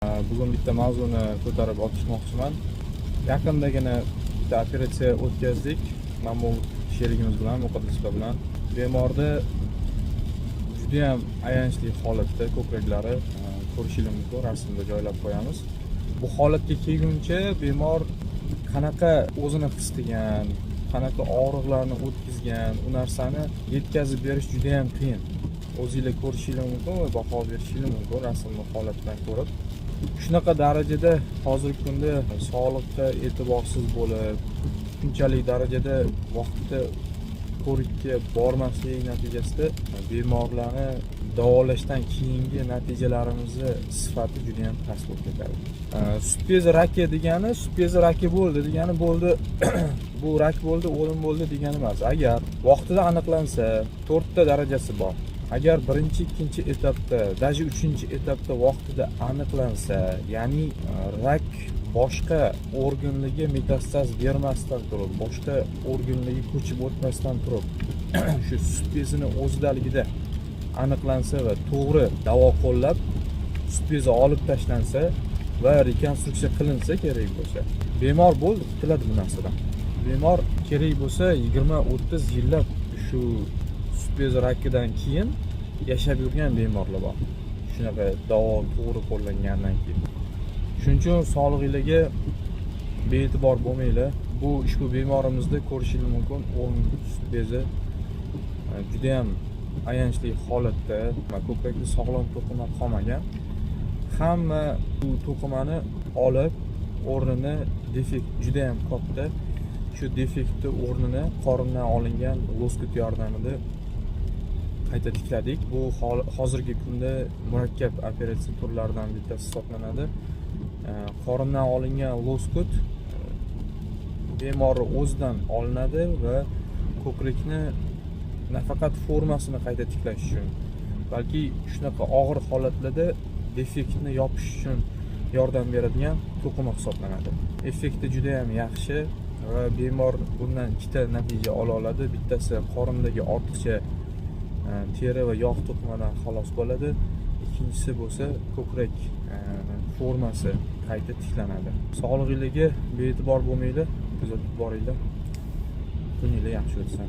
Bugun bitta mavzuni ko'tarib o'tishmoqchiman. Yaqindagina bitta operatsiya o'tkazdik. Mana sherigimiz bilan, Muqaddis bilan. Bemorda juda ham ayanchli holatda ko'kraklari ko'rishingiz mumkin, rasmda joylab qo'yamiz. Bu holatga kelguncha bemor qanaqa o'zini his qilgan, qanaqa og'riqlarni o'tkazgan, u narsani yetkazib berish juda ham qiyin. O'zingizlar ko'rishingiz mumkin va baho berishingiz mumkin rasmni holatdan ko'rib. Shunaqa darajada hozirgi kunda sog'liqqa e'tiborsiz bo'lib, shunchalik darajada vaqtida ko'rikka bormaslik natijasida bemorlarni davolashdan keyingi natijalarimizni sifati juda ham past bo'lib ketadi. Sut bezi raki degani, sut bezi raki bo'ldi degani bo'ldi, bu rak bo'ldi, o'lim bo'ldi degani emas. Agar vaqtida aniqlansa, 4 ta darajasi bor. Agar birinchi, ikkinchi etapda, даже 3-etapda vaqtida aniqlansa, ya'ni rak boshqa organlarga metastaz bermasdan turib, boshqa organlarga ko'chib o'tmasdan turib, shu sut bezini o'zidaligida aniqlansa va to'g'ri davo qo'llab, sut bezi olib tashlansa va rekonstruksiya qilinsa kerak bo'lsa, bemor bo'ldi, qutuladi bu narsadan. Bemor kerak bo'lsa 20-30 yillab shu sut bezi rakidan keyin yashab yurgan bemorlar bor. Shunaqa davo to'g'ri qo'llangandan keyin. Shuning uchun sog'lig'ingizga bee'tibor bo'lmanglar. Bu ushbu bemorimizda ko'rishingiz mumkin, o'ng sut bezi juda ham ayanchli holatda, ko'krakda sog'lom to'qima qolmagan. Hamma bu to'qimani olib, o'rnini defekt juda ham katta. Shu defektni o'rnini qorindan olingan loskut yordamida qayta tikladik. Bu hozirgi kunda murakkab operatsiya turlaridan bittasi hisoblanadi. Qorindan olingan loskut bemor o'zidan olinadi va ko'krakni nafaqat formasini qayta tiklash uchun, balki shunaqa og'ir holatlarda defektni yopish uchun yordam beradigan to'qima hisoblanadi. Effekti juda ham yaxshi va bemor bundan ikkita natija ola oladi. Bittasi qorindagi ortiqcha teri va yog' to'qimadan xalos bo'ladi. Ikkinchisi bo'lsa ko'krak formasi qayta tiklanadi. Sog'lig'ingizga bee'tibor bo'lmanglar, kuzatib boringlar. Kuninglar yaxshi o'tsin.